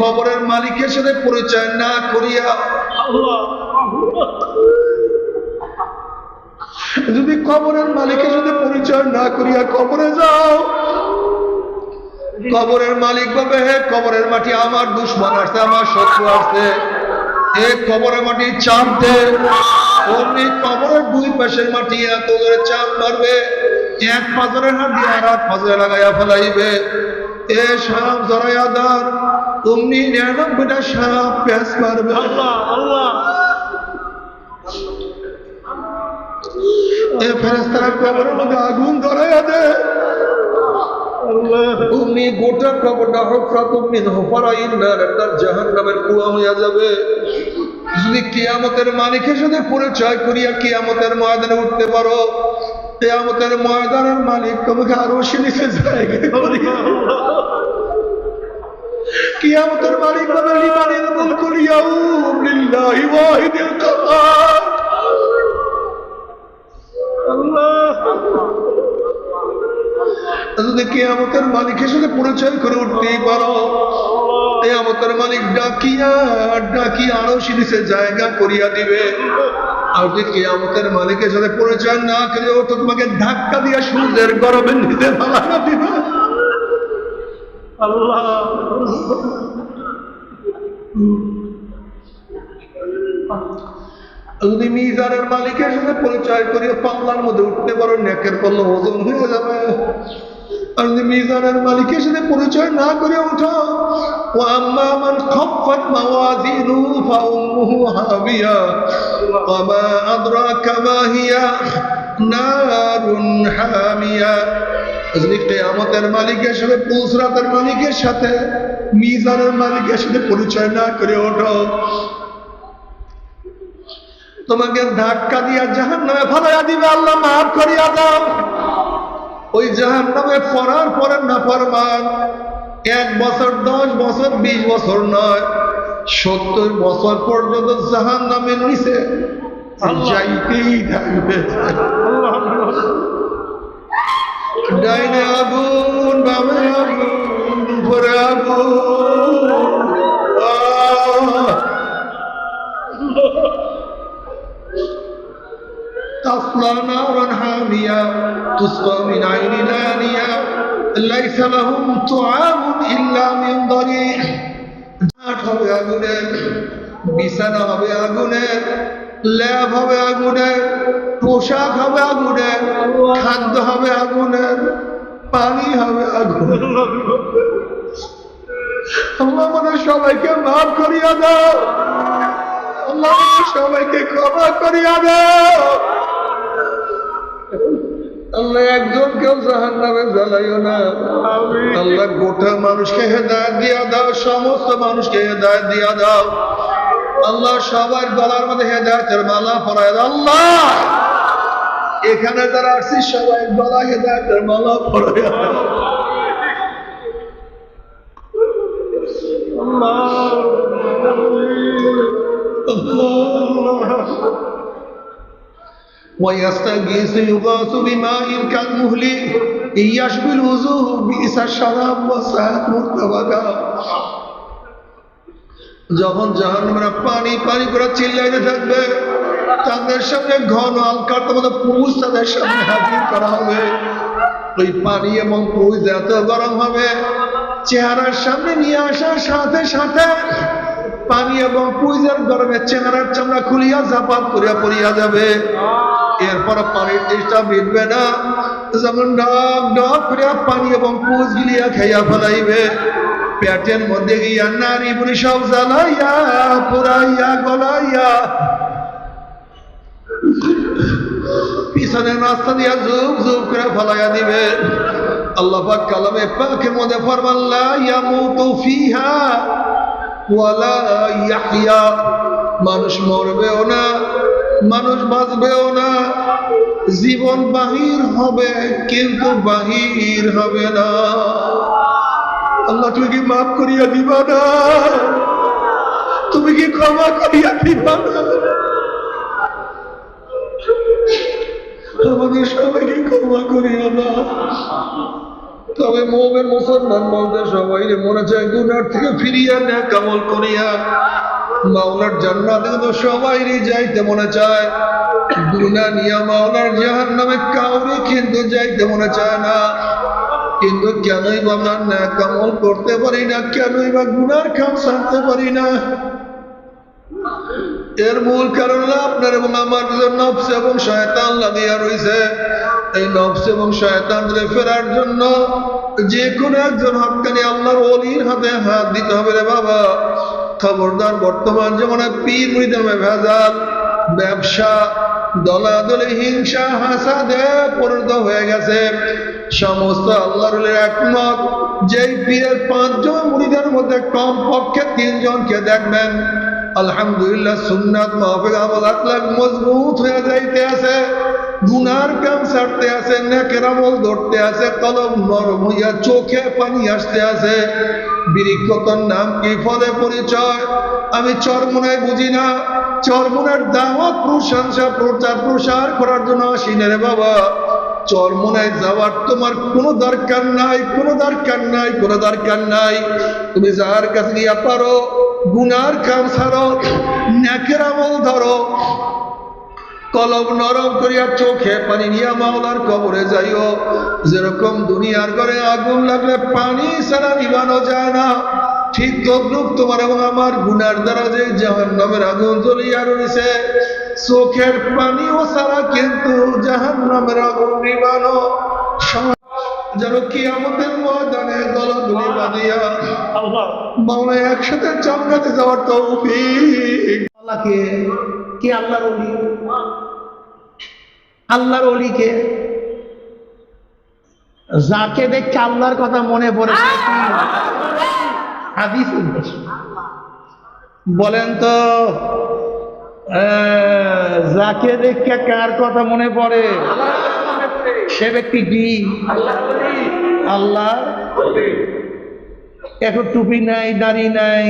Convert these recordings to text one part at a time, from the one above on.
কবরের মালিকের সাথে পরিচয় না করিয়া যদি কবরের মালিকের সাথে পরিচয় না করিয়া কবরে যাও, কবরের মালিক বলবে, হে কবরের মাটি, আমার দুশ্মন আসছে, আমার শত্রু আসছে, এ কবরের মাটি চাপ দে। অমনি কবরের দুই পাশের মাটি এত করে চাপ মারবে, এক পাথরের হাত দিয়ে আর এক পাথরে লাগাইয়া ফেলাইবে। এ সাপ জড়াইয়া দার, অমনি 99টা সাপ প্যাঁচ মারবে। এ ফেরেশতারা কবরের মধ্যে আগুন ধরাইয়া দে, অমনি গোটা কবরটা হুফরাতুম মিন হুফারাইন নার, একটা জাহান্নামের কুয়া হইয়া যাবে। যদি কিয়ামতের মালিকের সাথে পরিচয় করিয়া কিয়ামতের ময়দানে উঠতে পারো, কিয়ামতের ময়দানের মালিক তোমাকে আরো নিচে জায়গা করিয়া, কিয়ামতের মালিক বলে, লিমানিল মুলকুল ইয়াউম লিল্লাহি ওয়াহিদিল কাহ্হার। যদি কিয়ামতের মালিকের সাথে পরিচয় করে উঠতেই পারো, কিয়ামতের মালিক ডাকিয়া ডাকিয়া আরো নিচে জায়গা করিয়া দিবে। আর যদি কিয়ামতের মালিকের সাথে পরিচয় না করে তো তোমাকে ধাক্কা দিয়া সূর্যের গরমের নিচে ফালাইয়া দিবে। আল্লাহ, যদি মিজানের মালিকের সাথে পরিচয় করিয়া পাল্লার মধ্যে উঠতে পারো, নেকের পাল্লা ওজন হয়ে যাবে। আর যদি মিজানের মালিকের সাথে পরিচয় না করে উঠো, ওয়াম্মা মান খাফফাত মাওয়াজিনুহু ফাউম্মুহু হাবিয়া ওয়া মা আদরাকা মা হিয়া নারুন হামিয়া। যদি কিয়ামতের মালিকের সাথে, পুলসরাতের মালিকের সাথে, মিজানের মালিকের সাথে পরিচয় না করে ওঠো, তোমাকে ধাক্কা দিয়া জাহান্নামে ফেলাইয়া দিবে। আল্লাহ মাফ করিয়া দাও। ওই জাহান্নামে পড়ার পরে নাফরমান 1 বছর, 10 বছর, 20 বছর নয়, 70 বছর পর্যন্ত জাহান্নামের নিচে যাইতেই থাকবে। ডাইনে আগুন, বামে আগুন, উপরে আগুন। تصلى نارا حامية تسقى من عين دانية ليس لهم طعام إلا من ضريع। হবে আগুনের, বিছানা হবে আগুনের, ল্যাব হবে আগুনের, পোশাক হবে আগুনের, খাদ্য হবে আগুনের, পানি হবে আগুনের। আল্লাহ আমাদের সবাইকে মাফ করিয়া দাও, আল্লাহ আমাদের সবাইকে ক্ষমা করিয়া দাও। আল্লাহ একজনকেও জাহান্নামে জ্বালাইও না। আল্লাহ গোটা মানুষকে হেদায়েত দিয়া দাও, সমস্ত মানুষকে হেদায়েত দিয়া দাও। আল্লাহ সবার গলার মধ্যে হেদায়েতের মালা পরায় দাও। আল্লাহ এখানে যারা আসছি সবাই গলা হেদায়েতের মালা পরায় দাও। ويستغيث يغاث بماء كالمهل يشبه الوجوه بئس الشراب وساءت مرتفقا। যখন জাহান্নামীরা পানি পানি করে চিল্লাইতে থাকবে, তাদের সামনে ঘন আলকার মতো পুরুষ তাদের সামনে হাজির করা হবে। ওই পানি এবং পুরুষ এত গরম হবে, চেহারার সামনে নিয়ে আসার সাথে সাথে পানি এবং পুরুষের গরমে চেহারার চামড়া খুলিয়া জাপাত করিয়া পড়িয়া যাবে। এরপর পানির তেষ্টা মিটবে না, যেমন ডাব ডাব করিয়া পানি এবং পুষ গিলিয়া খাইয়া ফেলাইবে। পেটের মধ্যে গিয়া নারী বুড়ি সব জ্বালাইয়া পুরাইয়া গলাইয়া পিছনের রাস্তা দিয়া জুব জুব করে ফেলাইয়া দিবে। আল্লাহ পাক কালামে পাকের মধ্যে ফরমান, লা ইয়ামুতু ফিহা ওয়ালা ইয়াহইয়া। মানুষ মরবেও না, মানুষ বাঁচবেও না, জীবন বাহির হবে কিন্তু বাহির হবে না। আল্লাহ তুমি কি মাফ করিয়া দিবা না? তুমি কি ক্ষমা করিয়া দিবা না? আমাদের সবাইকে ক্ষমা করিয়া দাও। তবে মুমিন মুসলমান বলতে সবাই মনে চায় গুনার থেকে ফিরিয়া নেক আমল করিয়া মাওলার জান্নাতে কিন্তু সবাইরই যাইতে মনে চায়। গুনাহ নিয়ে মাওলার জাহান্নামে কাউরে কিন্তু যাইতে মনে চায় না। কিন্তু কেনই বা আমরা নেক আমল করতে পারি না, কেনই বা গুনার কাম ছাড়তে পারি না? এর মূল কারণ হলো আপনার এবং আমার নফস এবং শয়তান লাগিয়া রয়েছে। এই নফস এবং শয়তান থেকে ফেরার জন্য যে কোনো একজন হক্কানি আল্লাহর ওলির হাতে হাত দিতে হবে রে বাবা। খবরদার, বর্তমান যেমন পীর মুরিদের ভেজাল, ব্যবসা, দলাদলি, হিংসা, হাসাদে পরিণত হয়ে গেছে। সমস্ত আল্লাহর ওলির একমত, যেই পীরের 5 জন মুরিদের মধ্যে কমপক্ষে 3 জনকে দেখবেন আলহামদুলিল্লাহ সুন্নাত মাহফিল আমল আখলাক মজবুত হয়ে যাইতে আছে, গুনার কাম ছাড়তে আছে, নেকের আমল ধরতে আছে, কলম নরম হইয়া চোখে পানি আসতে আছে। বিরিক্ষতর নাম কি, ফলে পরিচয়? আমি চরমোনায় বুঝি না। চরমোনার দাওয়াত প্রশংসা প্রচার প্রসার করার জন্য আসি না রে বাবা। চরমোনায় যাওয়ার তোমার কোনো দরকার নাই, কোনো দরকার নাই, কোনো দরকার নাই। তুমি যার কাছে গিয়া পারো গুনার কাম ছাড়ো, নেকের আমল ধরো, কলম নরম করিয়া চোখে পানি নিয়া মাওলার কবরে যাইও। যেরকম দুনিয়ার ঘরে আগুন লাগলে পানি ছাড়া নিভানো যায় না, ঠিক তদ্রূপ তোমার এবং আমার গুনার দ্বারা যে জাহান্নামের আগুন জ্বলিয়া রয়েছে, চোখের পানিও ছাড়া কিন্তু জাহান্নামের আগুন নিভানো যেন কিয়ামতের ময়দানে গলাগুলি বাঁধিয়া মাওলা একসাথে জান্নাতে যাওয়ার তৌফিক। আল্লাহকে কে? আল্লাহর ওলি। আল্লাহর ওলিকে যাকে দেখে আল্লাহর কথা মনে পড়ে হাদিস বলেন তো, যাকে দেখে কার কথা মনে পড়ে? সে ব্যক্তি কি? আল্লাহ। এখন টুপি নাই, দাড়ি নাই,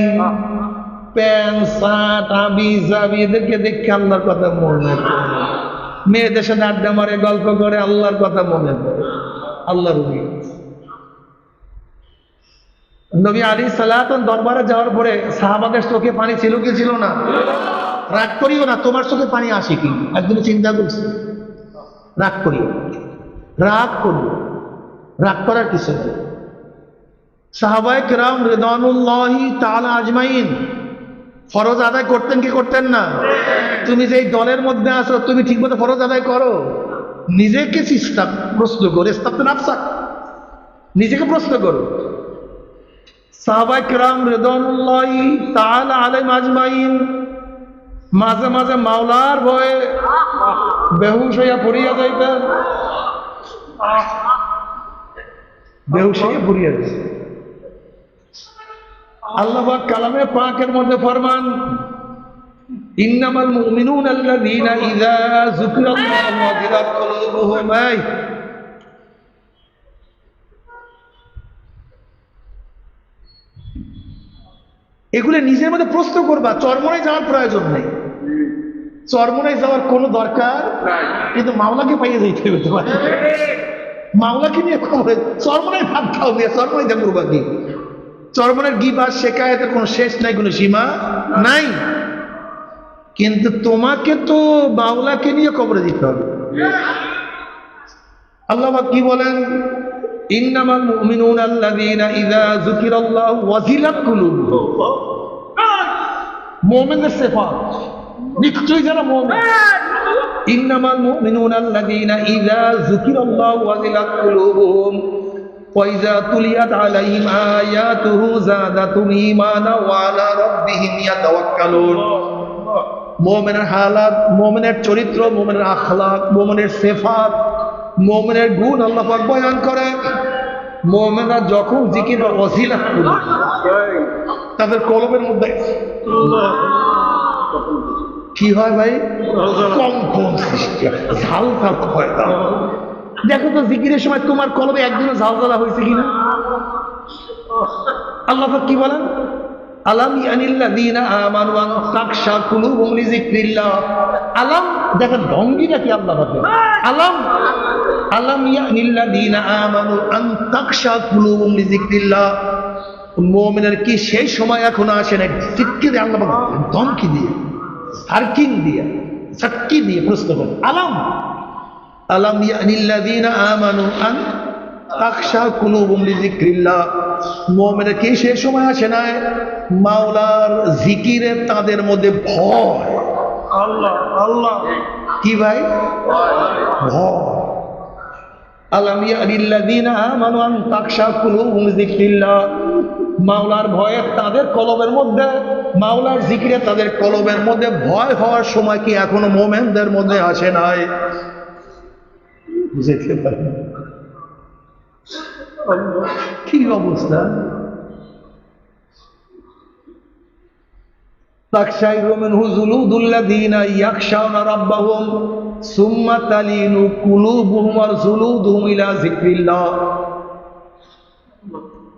প্যান্ট শার্ট আবি জাবি, এদেরকে দেখে আল্লাহর কথা মনে পড়ে। মেয়েদের সাথে আড্ডা মারে, গল্প করে, আল্লাহর কথা মনে পড়ে। আল্লাহর ওলি। নবী আলাইহিস সালাতু দরবারে যাওয়ার পরে সাহাবাদের চোখে পানি ছিল কি ছিল না? রাগ করিও না, তোমার চোখে পানি আসে কি? একদিন চিন্তা করছি, রাগ করিও, রাগ করিও, রাগ করার কিছু নেই। সাহাবায়ে কেরাম রিদওয়ানুল্লাহি তাআলা আজমাইন ফরজ আদায় করতেন কি করতেন না? তুমি যেই দলের মধ্যে আছো, তুমি ঠিকমতো ফরজ আদায় করো? নিজেকে প্রশ্ন করো, নিজেকে প্রশ্ন করো। সাহাবায়ে কেরাম রিদওয়ানুল্লাহি তাআলা আলাইহিম আজমাইন মাঝে মাঝে মাওলার ভয়ে বেহুশ হইয়া পড়িয়া যাইতেন, বেহুশ হইয়া পড়িয়া যাইতেন। আল্লাহ পাক কালামে পাকের মধ্যে ফরমান, ইন্নামাল মুমিনুনা আল্লাযীনা ইযা যুকিরাল্লাহু ওয়াজিলাত কুলুবুহুম। এগুলো নিজের মধ্যে প্রশ্ন করবা। চরমোনায় যাওয়ার প্রয়োজন নেই, চরমোনায় যাওয়ার কোনো দরকার নাই, কিন্তু মাওলাকে পাইয়ে যেতে হবে। তোমার মাওলাকে নিয়ে খবর, চরমোনায় ভাত খাও নিয়ে চরমোনায় যা করবা কি? চরমনের গিবত শিকায়েতের কোনো শেষ নাই, কোনো সীমা নাই। কিন্তু তোমাকে তো মাওলাকে নিয়ে কবরে দিতে হবে। আল্লাহ কি বলেন? ইন্নামাল মুমিনুনা আল্লাযীনা ইযা যুকিরাল্লাহু ওয়াজিলাত কুলুবুহুম। মুমিনের সিফাত, নিশ্চয়ই যারা মুমিন। ইন্নামাল মুমিনুনা আল্লাযীনা ইযা যুকিরাল্লাহু ওয়াজিলাত কুলুবুহুম وَإِذَا تُلِيَتْ عَلَيْهِمْ آيَاتُهُ زَادَتْهُمْ إِيمَانًا وَعَلَى رَبِّهِمْ يَتَوَكَّلُونَ। মুমিনের হালাত, মুমিনের চরিত্র, মুমিনের আখলাক, মুমিনের সিফাত, মুমিনের গুণ আল্লাহ পাক বয়ান করে। মুমিনরা যখন জিকির ওয়াসিলা করে, তাদের কলবের মধ্যে কি হয় ভাই? কম্পন সৃষ্টি হয়, ঝাল ঝাল হয়। দেখো তো জিকিরের সময় তোমার কলবে একদিনও ঝালঝালা হয়েছে কিনা? আল্লাহ কি বলেন? আলাম ইয়ানিল্লাযীনা আমানু আন তাখশা কুলুবুহুম লিযিকরিল্লাহ। আলাম, দেখেন ভঙ্গিটা কি আল্লাহ বলেন? আলাম আলাম ইয়ানিল্লাযীনা আমানু আন তাখশা কুলুবুহুম লিযিকরিল্লাহ, মুমিনের কি সেই সময় এখনো আসে না? জিকিরে আল্লাহ ধমকি দিয়ে, সার্কিং দিয়ে, সাক্কি দিয়ে প্রশ্ন করে, আলাম ইয়ানিল্লাযীনা আমানু আন তাখশা কুলুবুহুম লিযিকরিল্লাহ, মুমিনের কি সেই সময় আসে না মাওলার জিকিরে তাদের মধ্যে ভয়? আল্লাহ আল্লাহ কি ভাই? ভয়। আলাম ইয়ানিল্লাযীনা আমানু আন তাখশা কুলুবুহুম লিযিকরিল্লাহ, মাওলার ভয়ে তাদের কলবের মধ্যে, মাওলার জিকিরে তাদের কলবের মধ্যে ভয় হওয়ার সময় কি এখনো মুমিনদের মধ্যে আসে নাই? বুঝতে পারেন কি অবস্থা? তাকশাইরু মিনহু জুলুদুল্লাযীনা ইয়াখশাউনা রাব্বাহুম সুম্মা তালিনু কুলুবুহুম ওয়া জুলুদুহুম ইলা যিকরিল্লাহ,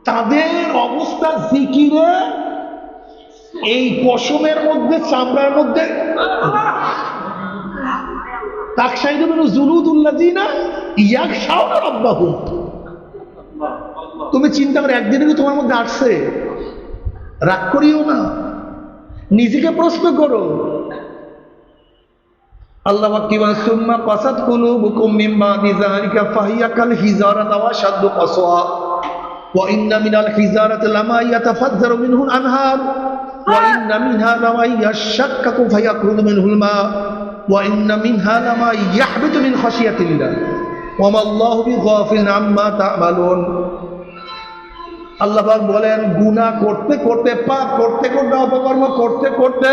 তাদের অবস্থা জিকিরে এই পশমের মধ্যে, চামড়ার মধ্যে। তাকশাইরু মিনহু জুলুদুল্লাযীনা ইয়াখশাউনা রাব্বাহুম, তুমি চিন্তা করে একদিনে কি তোমার মধ্যে আসছে? রাগ করিও না, নিজেকে প্রশ্ন করো। আল্লাহ কি বলেন, সুম্মা কাসাত কুলুবুকুম মিন বাদি যালিকা ফাহিয়া কাল হিজারাতি ওয়া আশাদ্দু কাসওয়া ওয়া ইন্না মিনাল হিজারাতি লামা ইয়াতাফাজ্জারু মিনহুল আনহার ওয়া ইন্না মিনহা লামা ইয়াশাক্কাকু ফায়াখরুজু মিনহুল মা ওয়া ইন্না মিনহা লামা ইয়াহবিতু মিন খাশিয়াতিল্লাহ ওয়া মাল্লাহু বিগাফিলিন আম্মা তা'মালুন। আল্লাহ পাক বলেন, গুনাহ করতে করতে, পাপ করতে করতে, অপকর্ম করতে করতে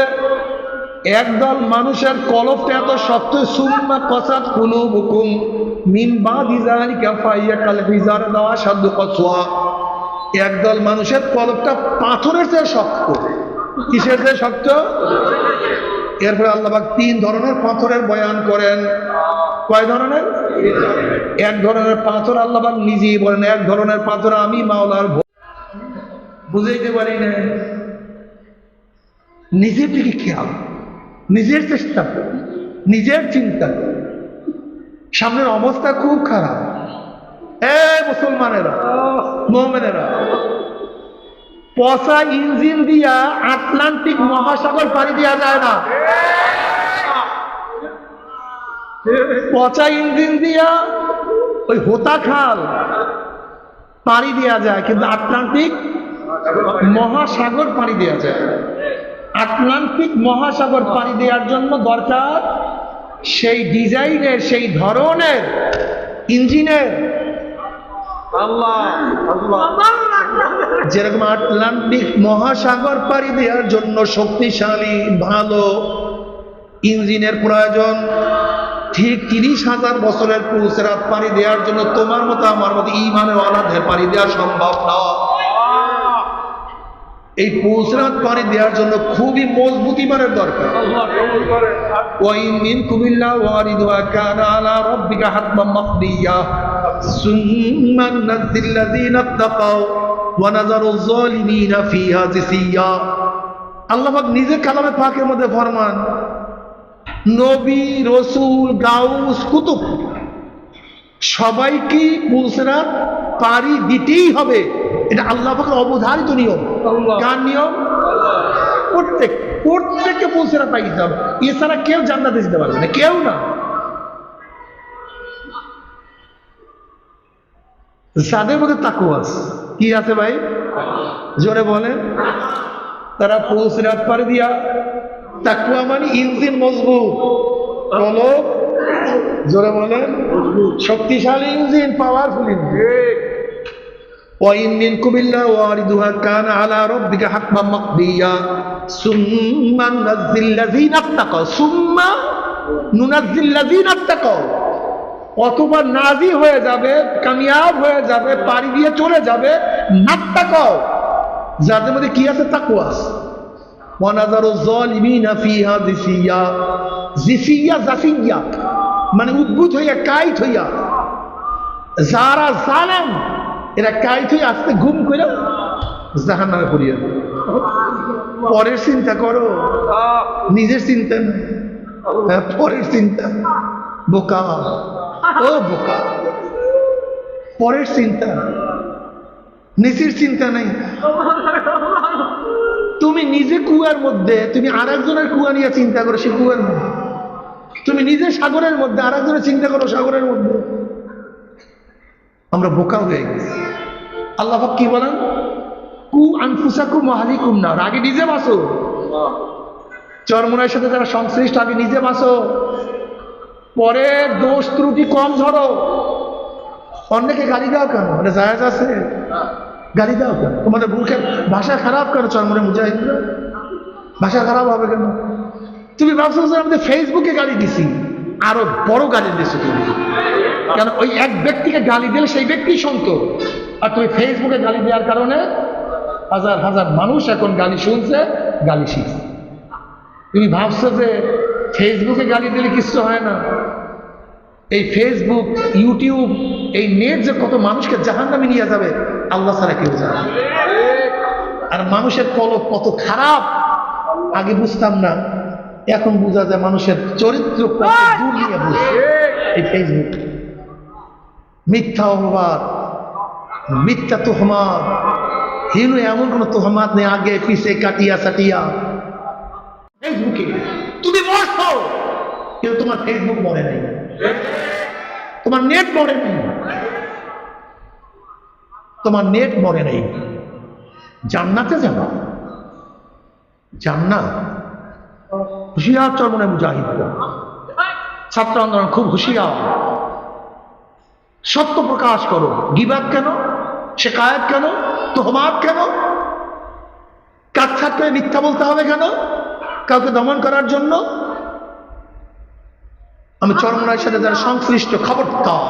একদল মানুষের কলবটা এত শক্ত, সুম্মা কাসাত কুলুবুকুম মিন বাদি যালিকা ফাহিয়া কাল হিজারাতি ওয়া আশাদ্দু কাসওয়া, একদল মানুষের কলবটা পাথরের চেয়ে শক্ত। কিসের চেয়ে শক্ত? এরপরে আল্লাহ পাক তিন ধরনের পাথরের বয়ান করেন। কয় ধরনের? এক ধরনের পাথর আল্লাহ পাক নিজেই বলেন, এক ধরনের পাথর আমি মাওলার বুঝাইতে পারি না। নিজের দিকে খেয়াল, নিজের চেষ্টা কর, নিজের চিন্তা কর। সামনের অবস্থা খুব খারাপ। মুসলমানেরা, মুমিনেরা, পচা ইঞ্জিন দিয়া আটলান্টিক মহাসাগর পাড়ি দেওয়া যায় না। পচা ইঞ্জিন দিয়া ওই হোতা খাল পাড়ি দেওয়া যায়, কিন্তু আটলান্টিক মহাসাগর পাড়ি দেওয়া যায়। আটলান্টিক মহাসাগর পাড়ি দেওয়ার জন্য দরকার সেই ডিজাইনের, সেই ধরনের ইঞ্জিনের। আল্লাহ যেরকম আটলান্টিক মহাসাগর পাড়ি দেওয়ার জন্য শক্তিশালী ভালো ইঞ্জিনের প্রয়োজন, ঠিক 30,000 বছরের পুলসিরাত পাড়ি দেওয়ার জন্য তোমার মতো আমার মতো ঈমানের ওয়ালাদের পাড়ি দেওয়া সম্ভব না। এই পুলসিরাত পাড়ি দেওয়ার জন্য খুবই মজবুত ঈমানের দরকার। ওয়া ইন মিনকুম ইল্লা ওয়ারিদুহা কানা আলা রাব্বিকা হাতমান মাকদিয়া সুম্মা নাযিল্লাযীনা তাকাও ওয়া নাযারুয যালিমিনা ফিহা জিসিয়া। আল্লাহ পাক নিজে কালামে পাকের মধ্যে ফরমান, নবী, রসুল, গাউস, কুতুব সবাইকে পুলসিরাত পাড়ি দিতেই হবে। এটা আল্লাহ পাকের অবধারিত নিয়ম। কার নিয়ম? প্রত্যেককে পুলসিরাত পাড়ি দিতে হবে। এছাড়া কেউ জান্নাতে যেতে পারবে না, কেউ না। যাদের মধ্যে তাকওয়া আছে, কি আছে ভাই? জোরে বলেন। তারা পুলসিরাত পাড়ি দিয়া, তাকওয়া মানে ইঞ্জিন মজবুত, কলব জোরে বলেন শক্তিশালী ইঞ্জিন, পাওয়ারফুল ইঞ্জিন। وَإِن مِّنكُمْ إِلَّا وَارِدُهَا كَانَ عَلَى رَبِّكَ حَتْمًا مَّقْضِيًّا ثُمَّ نُنَجِّي الَّذِينَ اتَّقَوْا ثُمَّ نُنَجِّي الَّذِينَ اتَّقَوْا, অথবা নাজি হয়ে যাবে, কামিয়াব হয়ে যাবে, পাড়ি দিয়ে চলে যাবে নাত্তাকাও, যাদের মধ্যে কি আছে? তাকওয়া আছে। ওয়া নাযারু যালিমিনা ফিহা জিসিয়া, জিসিয়া জাসিয়া মানে উদ্ভূত হইয়া, কাইট হইয়া। যারা জালেম এরা কাইট হইয়া আস্তে ঘুম করে জাহান্নামে পড়িয়া। পরের চিন্তা করো, নিজের চিন্তা না, পরের চিন্তা। বোকা, ও বোকা। পরের চিন্তা, নিচের চিন্তা নাই। তুমি নিজে কুয়ার মধ্যে, তুমি আরেকজনের কুয়া নিয়ে চিন্তা করো সে কুয়ার মধ্যে। তুমি নিজে সাগরের মধ্যে, আরেকজনের চিন্তা করো সাগরের মধ্যে। আমরা বোকা হয়ে গেছি। আল্লাহ পাক কি বলেন? কু আনফুসাকুম ওয়া আহলিকুম নার। আগে নিজে বাঁচো। চরমোনাইয়ের সাথে যারা সংশ্লিষ্ট, আগে নিজে বাঁচো, পরে দোষ ত্রুটি কম ধরো। অন্যকে গালি দাও কেন? এটা জায়েজ আছে? গালি দাও কেন? তোমাদের মুখের ভাষা খারাপ কেন? চরমোনাই মুজাহিদরা ভাষা খারাপ হবে কেন? তুমি ভাবছো যে আমাদের ফেসবুকে গালি দিছি, আরো বড় গালি দিছো তুমি। কেন? ওই এক ব্যক্তিকে গালি দিলে সেই ব্যক্তি সন্ত, আর তুমি ফেসবুকে গালি দেওয়ার কারণে হাজার হাজার মানুষ এখন গালি শুনছে, গালি শিখছে। তুমি ভাবছো যে ফেসবুকে গালি দিলে কিছু হয় না। এই ফেসবুক, ইউটিউব, এই নেট যে কত মানুষকে জাহান্নামে নিয়ে যাবে আল্লাহ ছাড়া কেউ জানে। আর মানুষের কলব কত খারাপ আগে বুঝতাম না, এখন বোঝা যায় মানুষের চরিত্র কত দূর নিয়ে বুঝছে এই ফেসবুক। মিথ্যা অপবাদ, মিথ্যা তোহমাত, হিনু এমন কোন তোহমাত নেই আগে পিছে কাটিয়া সাটিয়া। ফেসবুকে তুমি মরছো, কিন্তু তোমার ফেসবুক মরে নাই, তোমার নেট মরে নাই, তোমার নেট মরে নাই। জান্নাতে যাবা, জান্নাত। হুশিয়ার চরমোনাই মুজাহিদরা, ছাত্র আন্দোলন খুব হুশিয়ার। সত্য প্রকাশ করো। গিবাত কেন? শিকায়াত কেন? তোহমাত কেন? কাটছাট করে মিথ্যা বলতে হবে কেন? কাউকে দমন করার জন্য? আমি চরমোনাইয়ের সাথে যারা সংশ্লিষ্ট, খবরদার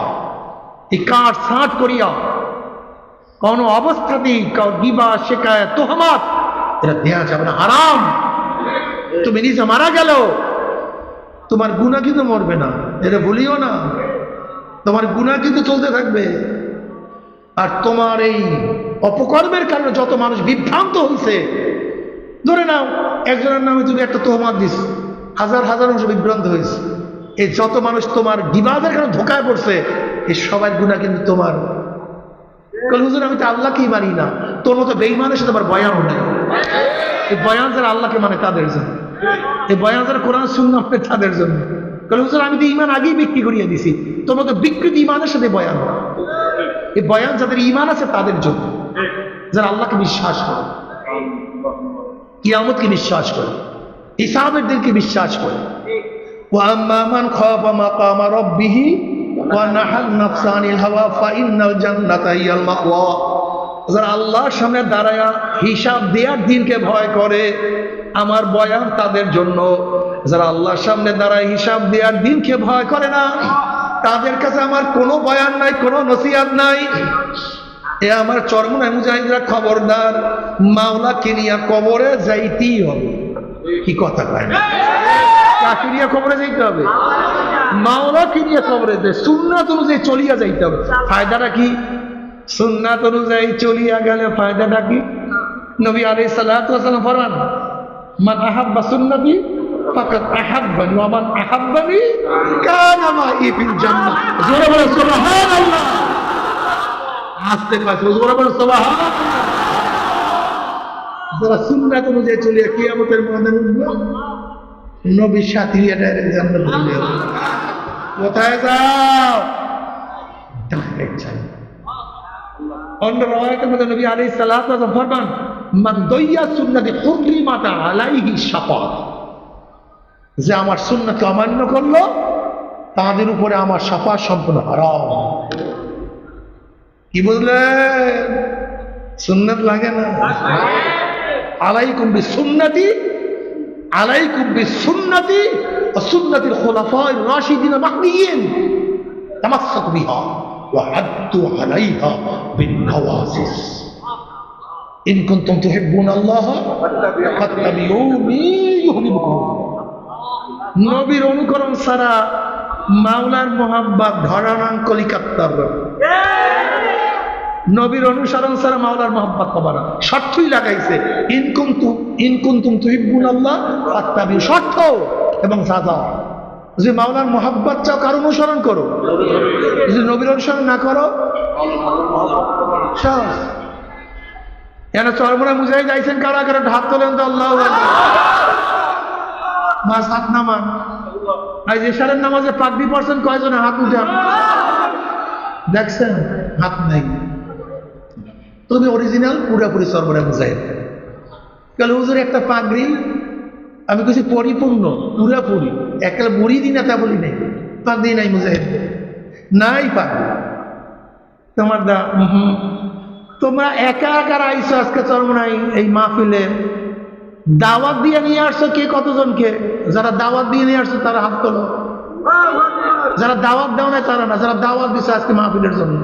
এই কাট ছাট করিয়া কোন অবস্থাতেই কাউ গিবাত, শিকায়াত, তোহমাত এটা দেয়া যাবে না, হারাম। তুমি নিজে মারা গেল তোমার গুনাহ কিন্তু মরবে না, এটা ভুলিও না। তোমার গুনাহ কিন্তু চলতে থাকবে। আর তোমার এই অপকর্মের কারণে যত মানুষ বিভ্রান্ত হয়েছে, ধরে নাও একজনের নামে তুমি একটা তোহমাত দিস, হাজার হাজার মানুষ বিভ্রান্ত হয়েছে। এই যত মানুষ তোমার গিবাদের কারণে ধোকায় পড়ছে, এই সবাই গুনাহ কিন্তু তোমার। হুজুর আমি তো আল্লাহকেই মানি না, তোর মতো বেঈমানের সাথে আবার বয়ানও নাই। এই বয়ান যারা আল্লাহকে মানে তাদের জন্য, এই বয়ান যারা কোরআন সুন্নাহ মানে তাদের জন্য। হুজুর আমি তো ঈমান আগেই বিক্রি করিয়ে দিছি, তোর মতো বিকৃত ঈমানের সাথে বয়ান। এই বয়ান যাদের ঈমান আছে তাদের জন্য, যারা আল্লাহকে বিশ্বাস করে, কিয়ামতকে বিশ্বাস করে, হিসাবের দিনকে বিশ্বাস করে। ওয়া আম্মা মান খাফা মাকামা রাব্বিহি ওয়া নাহাল নাফসা আনিল হাওয়া ফাইন্নাল জান্নাতা হিয়াল মাওয়া। যারা আল্লাহর সামনে দাঁড়ায়া হিসাব দেওয়ার দিনকে ভয় করে, আমার বয়ান তাদের জন্য। যারা আল্লাহর সামনে দাঁড়ায় হিসাব দেওয়ার দিনকে ভয় করে না, তাদের কাছে আমার কোনো বয়ান নাই, কোনো নসিহত নাই। এ আমার চরমোনাই মুজাহিদরা খবরদার, মাওলাকে নিয়ে কবরে যাইতেই হবে। কি কথা কয় না? কাকে নিয়ে কবরে যাইতে হবে? মাওলাকে নিয়ে কবরে যায়, সুন্নাত অনুযায়ী চলিয়া যাইতে হবে। ফায়দাটা কি? সুন্নাত অনুযায়ী চলিয়া গেলে ফায়দাটা কি? নবী আলাইহিস সালাতু ওয়াস সালাম ফরমান, মান আহাব্বা সুন্নতি ফাকাদ আহাব্বানি ওয়া মান আহাব্বানি কানা মাই ফিল জান্নাহ। জোরে বলো সুবহানাল্লাহ। আস্তে কথা জোরে বলো সুবহানাল্লাহ। যারা সুন্নাত অনুযায়ী চলিয়া কিয়ামতের ময়দানে উঠবে, নবীর সাথীরা ডাইরেক্ট জান্নাতে চলে যাবে। কোথায় যাও? ডাইরেক্ট যাও। অন্য রাওয়ায়াতের মধ্যে নবী আলাইহিস সালাতু ওয়াস সালাম ফরমান, মান দাইয়া সুন্নতি হুররিমাত আলাইহি শাফাআত। যে আমার সুন্নাতকে অমান্য করলো তাদের উপরে আমার শাফাআত সম্পূর্ণ হারাম। কি বুঝলেন? সুন্নাত লাগে না? আলাইকুম বিসুন্নতি, আলাইকুম বিসুন্নতি ওয়া সুন্নাতিল খুলাফায়ে রাশিদিন মাহদিয়িন তামাসসাকু বিহা ওয়া আদ্দু আলাইহা বিন-নওয়াজিস। ইন কুনতুম তুহিব্বুনাল্লাহ ফাত্তাবিউনি ইউহিব্বুকুম। নবীর অনুকরণ ছাড়া মাওলার মোহাব্বত ধরানাং কলিকাত্তার। নবীর অনুসরণ ছাড়া মাওলার মোহাব্বত পাবা না। শর্তই লাগাইছে, ইন কুনতুম তুহিব্বুনাল্লাহ ফাত্তাবিউ, শর্ত এবং সাজা। যদি মাওলার মোহাব্বত চাও কার অনুসরণ করো, যদি নবীর অনুসরণ না করো সহজ। এখানে চরমরা মুজাহিদ আইছেন কারা কারা হাত তোলেন তো আল্লাহু আকবার। মাস হাত নামান। আজ এশারের নামাজে পাগড়ি পড়ছেন কয়জনে হাত উঠান দেখছেন? হাত নাই। তুমি অরিজিনাল পুরাপুরি চরমরা মুজাহিদ। কারণ হুজুর একটা পাগড়ি আমি কিছু পরিপূর্ণ পুরাপুরি একটা মুড়ি দিই না তা বলি নাই, পাগড়ি নাই মুজাহিদ নাই পাগড়ি তোমার দা। তোমরা একা একা আইসো আজকে চরমনাই এই মাহফিলে, দাওয়াত দিয়ে নিয়ে আসছো কে কতজনকে? যারা দাওয়াত দিয়ে নিয়ে আসছো তারা হাত তোলো। যারা দাওয়াত দাও না তারা না, যারা দাওয়াত দিচ্ছে আজকে মাহফিলের জন্য,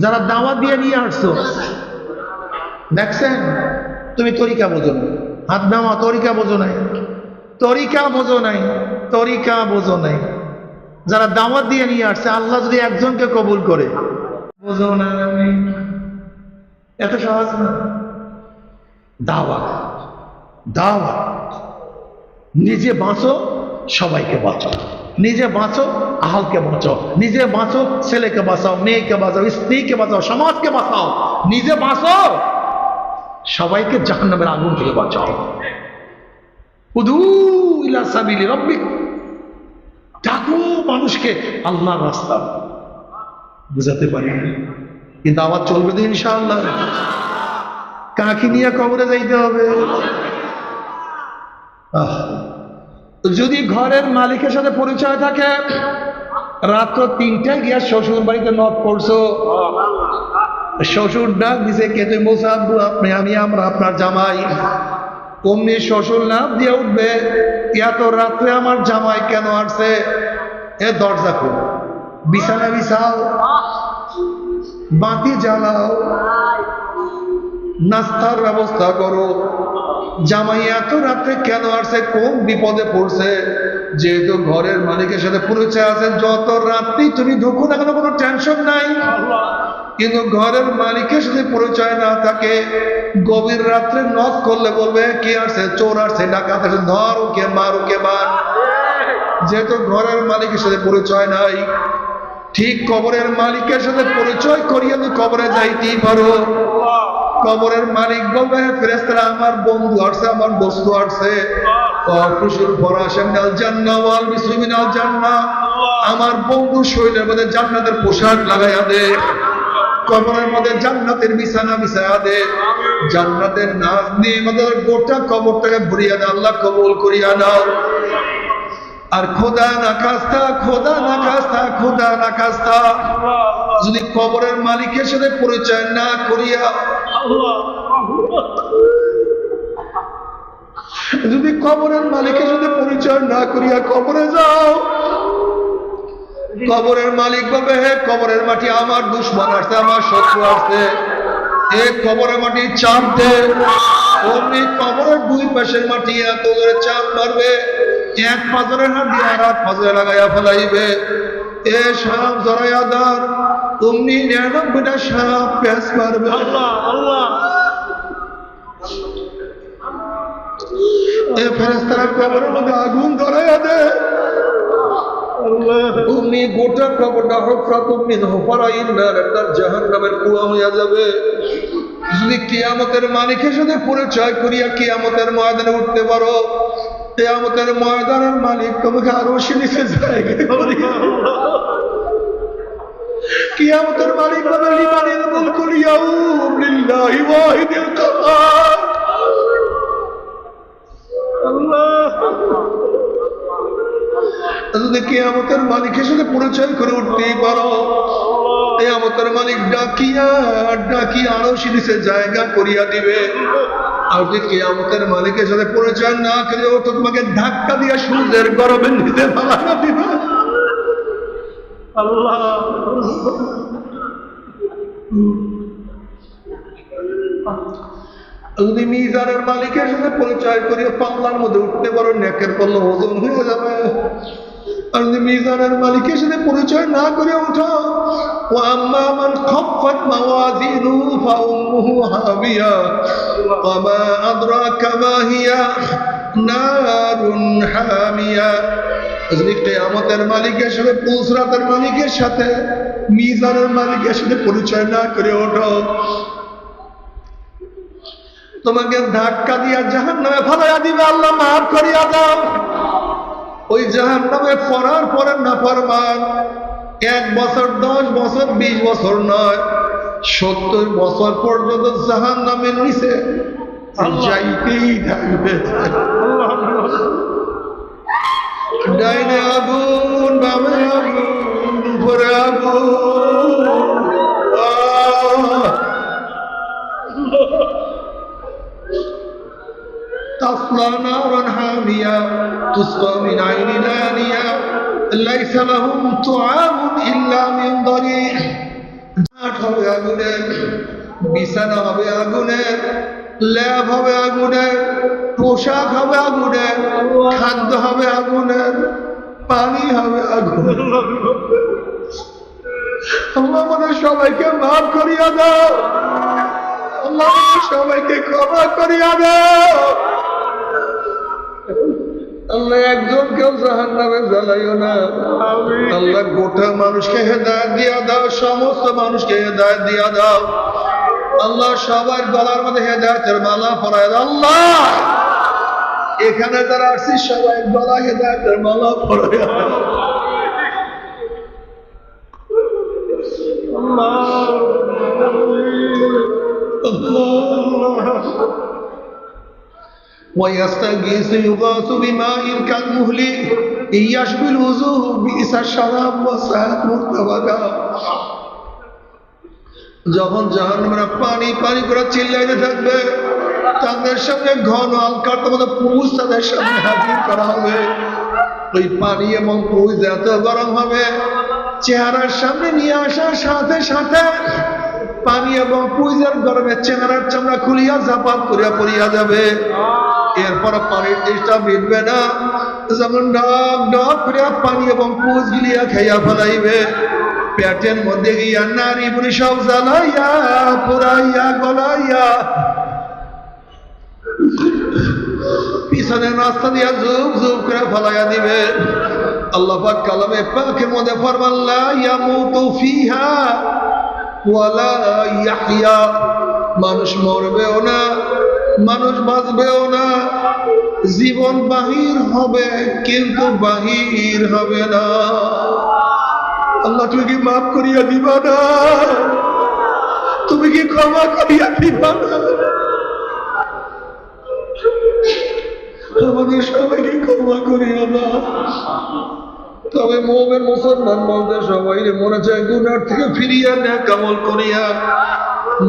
যারা দাওয়াত দিয়ে নিয়ে আসছো দেখছেন? তুমি তরিকা বোঝো না, হাত নামা। তরিকা বোঝো নাই, তরিকা বোঝো নাই, তরিকা বোঝো নাই। যারা দাওয়াত দিয়ে নিয়ে আসছে আল্লাহ যদি একজনকে কবুল করে, বোঝো না? এত সহজ না। দাওয়াত দাওয়াত, নিজে বাঁচো সবাইকে বাঁচাও, নিজে বাঁচো আহলকে বাঁচাও, নিজে বাঁচো ছেলেকে বাঁচাও, মেয়েকে বাঁচাও, স্ত্রীকে বাঁচাও, সমাজকে বাঁচাও, নিজে বাঁচো সবাইকে জাহান্নামের আগুন থেকে বাঁচাও। উদু ইলা সাবিলি রাব্বিক, ডাকো মানুষকে আল্লাহর রাস্তা। বুঝাতে পারি কিন্তু আবার চলবে তো ইনশাআল্লাহ। কাকে নিয়ে কবরে যাইতে হবে? যদি ঘরের মালিকের সাথে পরিচয় থাকে, রাত্র 3টায় গিয়া শ্বশুর বাড়িতে নক করছো, শ্বশুর ডাক দিছে কে? তুই বলছো আব্বু আপনি, আমি আমরা আপনার জামাই। অমনি শ্বশুর লাভ দিয়ে উঠবে, এত রাত্রে আমার জামাই কেন আসছে? এ দরজা খুল, বিছানা বিছাও, বাতি জ্বালাও, নাস্তার ব্যবস্থা করো। জামাই এত রাত্রে কেন আসছে? কোন বিপদে পড়ছে? যেহেতু ঘরের মালিকের সাথে পরিচয় আছে, যত রাত্রি তুমি ঢুকো না কেন কোনো টেনশন নাই। কিন্তু ঘরের মালিকের সাথে পরিচয় না থাকে, গভীর রাত্রে নক করলে বলবে কি আসছে? চোর আসছে, ডাকাত আসছে, ধর ওকে মার, ওকে মার। যেহেতু ঘরের মালিকের সাথে পরিচয় নাই, ঠিক কবরের মালিকের সাথে পরিচয় করিয়ে তুমি কবরে যাইতেই পারো। কবরের মালিক বলবে ফেরেশতারা আমার বন্ধু আসছে, আমার দোস্ত আসছে, আমার বন্ধু শরীরের মধ্যে জান্নাতের পোশাক লাগাইয়া দে, কবরের মধ্যে জান্নাতের বিছানা বিছাইয়া দে, জান্নাতের নাজ নিয়ে আমাদের গোটা কবরটাকে ভরিয়া দে। আল্লাহ কবুল করিয়া নাও। আর খোদা না খাস্তা, খোদা না খাস্তা, খোদা না খাস্তা, যদি কবরের মালিকের সাথে পরিচয় না করিয়া, যদি কবরের মালিকের সাথে পরিচয় না করিয়া কবরে যাও, কবরের মালিক বলবে হে কবরের মাটি আমার দুশ্মন আসছে, আমার শত্রু আসছে, এ কবরের মাটি চাপ দে। অমনি কবরের দুই পাশের মাটি এত ধরে চাপ মারবে, এক পাথরের হাড্ডি আর এক পাথরে লাগাইয়া ফেলাইবে। এ সাপ জড়াইয়া দার, অমনি 99টা সাপ প্যাঁচ মারবে। আল্লাহ আল্লাহ। এ ফেরেশতারা কবরের মধ্যে আগুন ধরাইয়া দে, অমনি গোটা কবরটা হুফরাতুম মিন হুফারাইন নার, একটা জাহান্নামের কুয়া হইয়া যাবে। যদি কিয়ামতের মালিকের সাথে পরিচয় করিয়া কিয়ামতের ময়দানে উঠতে পারো, কিয়ামতের ময়দানের মালিক তোমাকে আরো নিচে জায়গা করিয়া, কিয়ামতের মালিক বলে লিমানিল মুলকুল ইয়াউম লিল্লাহি ওয়াহিদিল কাহ্হার। আল্লাহ, যদি কিয়ামতের মালিকের সাথে পরিচয় করে উঠতেই পারো, কিয়ামতের মালিক ডাকিয়া ডাকিয়া আরো নিচে জায়গা করিয়া দিবে। আর যদি কিয়ামতের মালিকের সাথে পরিচয় না করে তো তোমাকে ধাক্কা দিয়া সূর্যের গরমে নিতে পারা দিবে। আল্লাহ, যদি মিজানের মালিকের সাথে পরিচয় করিয়া পাল্লার মধ্যে উঠতে পারো, নেকের পাল্লা ওজন হয়ে যাবে। আর যদি মিজানের মালিকের সাথে পরিচয় না করে উঠো, ওয়া আম্মা মান খাফফাত মাওয়াজিনুহু ফাউম্মুহু হাবিয়া ওয়া মা আদরাকা মা হিয়া নারুন হামিয়া। যদি কিয়ামতের মালিকের সাথে, পুলসরাতের মালিকের সাথে, মিজানের মালিকের সাথে পরিচয় না করে ওঠো, তোমাকে ধাক্কা দিয়া জাহান্নামে ফেলাইয়া দিবে। আল্লাহ মাফ করিয়া দাও। ওই জাহান্নামে পড়ার পরে নাফরমান 1 বছর, 10 বছর, 20 বছর নয়, 70 বছর পর্যন্ত জাহান্নামের নিচে যাইতেই থাকবে। ডাইনে আগুন, বামে আগুন, উপরে আগুন। تصلى نارا حامية تسقى من عين آنية ليس لهم طعام إلا من ضريع। হবে আগুনের, বিছানা হবে আগুনের, ল্যাব হবে আগুনের, পোশাক হবে আগুনের, খাদ্য হবে আগুনের, পানি হবে আগুনের। আল্লাহ আমাদের সবাইকে মাফ করিয়া দাও। আল্লাহ আমাদের সবাইকে ক্ষমা করিয়া দাও। আল্লাহ একজন কেউ জাহান্নামে জ্বালাইও না। আল্লাহ গোটা মানুষকে হেদায়েত দিয়া দাও, সমস্ত মানুষকে হেদায়েত দিয়া দাও। আল্লাহ সবার গলার মধ্যে হেদায়েতের মালা পরায় দাও। আল্লাহ এখানে যারা আসছি সবাই গলা হেদায়েতের মালা পরায় দাও। ويستغيث يغاث بماء كالمهل يشوي الوجوه بئس الشراب وساءت مرتفقا। যখন জাহান্নামীরা পানি পানি করে চিল্লাইতে থাকবে, তাদের সামনে ঘন আলকার মতো পুরুষ তাদের সামনে হাজির করা হবে। ওই পানি এবং পুরুষ এত গরম হবে, চেহারার সামনে নিয়ে আসার সাথে সাথে পানি এবং পুরুষের গরমে চেহারার চামড়া খুলিয়া জাপাত করিয়া পড়িয়া যাবে। এরপর পানির টেস্টটা মিটবে না, যেমন ডাব ডাব করিয়া পানি এবং পুষ গিলিয়া খাইয়া ফেলাইবে। পেটের মধ্যে গিয়া নারী বুড়ি সব জ্বালাইয়া পুরাইয়া গলাইয়া পিছনের রাস্তা দিয়া জুব জুব করে ফেলাইয়া দিবে। আল্লাহ পাক কালামে পাকের মধ্যে ফরমান লা ইয়ামুতু ফিহা ওয়ালা ইয়াহইয়া। মানুষ মরবেও না, মানুষ বাঁচবেও না, জীবন বাহির হবে কিন্তু বাহির হবে না। আল্লাহ তুমি কি মাফ করিয়া দিবা না? তুমি কি ক্ষমা করিয়া দিবা না? আমাদের সবাইকে ক্ষমা করিয়া না। তবে মুমিন মুসলমান বলতে সবাই মনে চায় গুনার থেকে ফিরিয়া নেক আমল করিয়া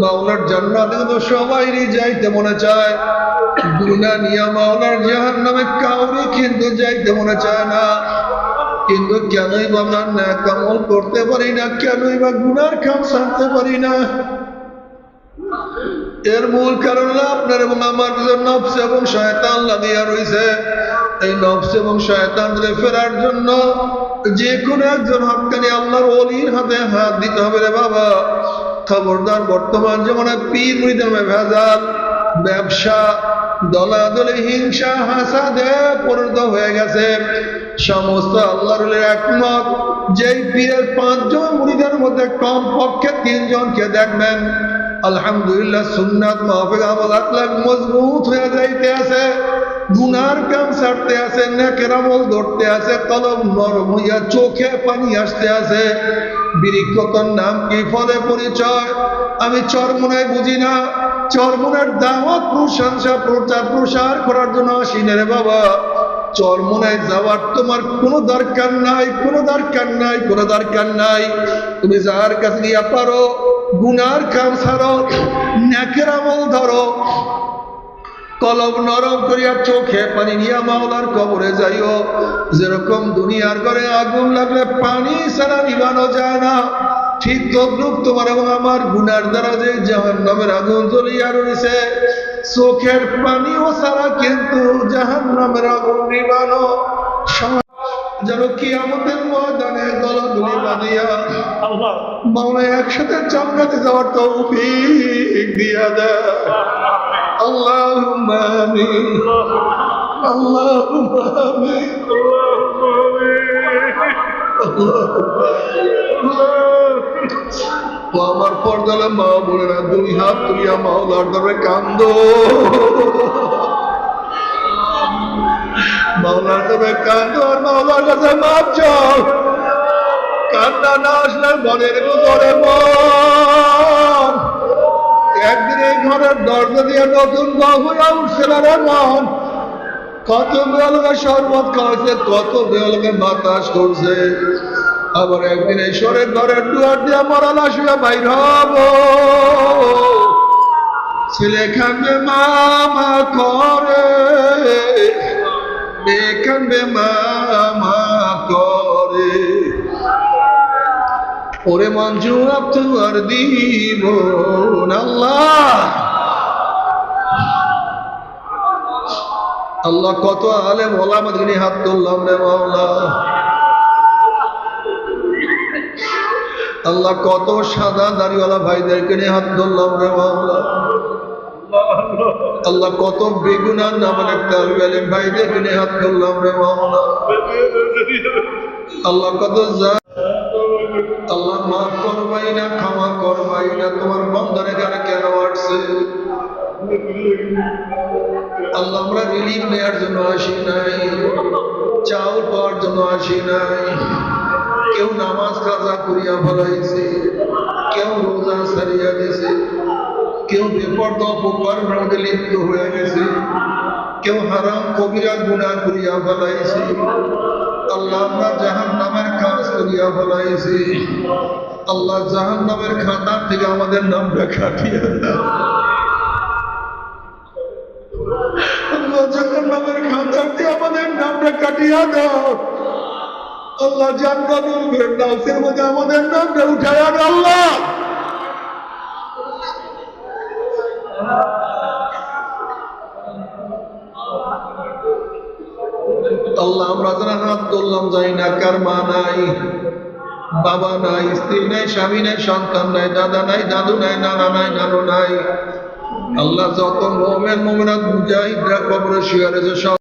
মাওলার জান্নাতে তো সবাইরই যাইতে মনে চায়। গুনাহ নিয়া মাওলার জাহান্নামে কাউরে কিন্তু যাইতে মনে চায় না। কিন্তু কেনই বা আমরা নেক আমল করতে পারি না, কেনই বা গুনার কাজ ছাড়তে পারি না? এর মূল কারণ আপনার এবং আমার নফস এবং শয়তান লাগিয়া রয়েছে। এই নফস এবং শয়তান থেকে ফেরার জন্য যে কোনো একজন হক্কানি আল্লাহর ওলির হাতে হাত দিতে হবে রে বাবা। খবরদার, বর্তমান যেমন পীর মুরিদের ভেজাল, ব্যবসা, দলাদলি, হিংসা, হাসাদে পরিণত হয়ে গেছে। সমস্ত আল্লাহর একমত যেই পীরের 5 জন মুরিদের মধ্যে কম পক্ষে 3 জনকে দেখবেন আলহামদুলিল্লাহ সুন্নাত মাহফিল আমল আখলাক মজবুত হয়ে যাইতে আছে, গুনার কাম ছাড়তে আছে, নেকের আমল ধরতে আছে, কলম নরম হইয়া চোখে পানি আসতে আছে। বৃক্ষতর নাম কি, ফলে পরিচয় আমি চরমোনায় বুঝি না। চরমোনার দাওয়াত প্রশংসা প্রচার প্রসার করার জন্য আসি না রে বাবা। চরমোনায় যাওয়ার তোমার কোনো দরকার নাই, কোনো দরকার নাই, কোনো দরকার নাই। তুমি যার কাছে গিয়া পারো গুনার কাম ছাড়ো, নেকের আমল ধরো, কলম নরম করিয়া চোখে পানি নিয়ে মাওলার কবরে যাইও। যেরকম দুনিয়ার ঘরে আগুন লাগলে পানি ছাড়া নিবানো যায় না, ঠিক তদ্রুপ তোমার এবং আমার গুনার দ্বারা যে জাহান্নামের আগুন জ্বলিয়া রয়েছে, চোখের পানিও ছাড়া কিন্তু জাহান্নামের আগুন নিবানো যেন কিয়ামতের ময়দানে দলাদলি বাঁধিয়া মাওলা একসাথে জান্নাতে যাওয়ার তৌফিক দিয়া দেয়। আল্লাহুম্মা আমিন। আল্লাহুম্মা আমিন। ও আমার পর্দালে মা বোনেরা, দুই হাত তুলিয়া মাওলার দরবারে কান্দো, মাওলার দরবারে কান্দো, আর মাওলার কাছে মাপ চাও। কান্না না আসলে মনের ভিতরে মন একদিন এই ঘরের দরজা দিয়ে নতুন বউ হইয়া উঠছে না রে মন। কত বেলকে শরবত খাওয়াছে, কত বেলকে বাতাস করছে, আবার একদিন ঈশ্বরের ঘরের দুয়ার দিয়ে মরালা শুয়ে বাইর হব। ছেলে খাবে মামা করে, মেয়ে খাবে মামা করে, ওরে মঞ্জু আপনি আর দিব না। আল্লাহ কত আলেম ওলামাদের নিয়ে হাত তুললাম রে মাওলা। আল্লাহ কত সাদা দাড়িওয়ালা ভাইদেরকে নিয়ে হাত ধরলাম রে মাওলা। আল্লাহ কত বেগুনার নামের একটা আলিম ভাইদেরকে নিয়ে হাত ধরলাম রে মাওলা। আল্লাহ কত আল্লাহ মাফ করবাই না, ক্ষমা করবাই না, তোমার বন্ধনে এখানে কেন আসছে? আল্লাহ আমরা রিলিফ নেওয়ার জন্য আসি নাই, চাউল পাওয়ার জন্য আসি নাই। কেউ নামাজ কাজা করিয়া ফেলাইছে, কেউ রোজা সারিয়া দিছে, কেউ বেপরদা অপকর্মের মধ্যে লিপ্ত হয়ে গেছে, কেউ হারাম কবিরা গুনাহ করিয়া ফেলাইছে। আল্লাহ আমরা জাহান্নামের কাজ করিয়া ফেলাইছি। আল্লাহ জাহান্নামের খাতার থেকে আমাদের নামটা কাটিয়ে দাও। আল্লাহ জাহান্নামের খাতার থেকে আমাদের নামটা কাটিয়ে দাও। আল্লাহ জান্নাতুল ফেরদাউসের মধ্যে আমাদের নামটা উঠায়া দাও। আল্লাহ আল্লাহ আমরা যারা হাত তুললাম যাই না, কার মা নাই, বাবা নাই, স্ত্রী নাই, স্বামী নাই, সন্তান নাই, দাদা নাই, দাদু নাই, নানা নাই, নানু নাই। আল্লাহ যত মুমিন মুমিনাত মুজাহিদরা কবরে শুয়ে রয়েছে সব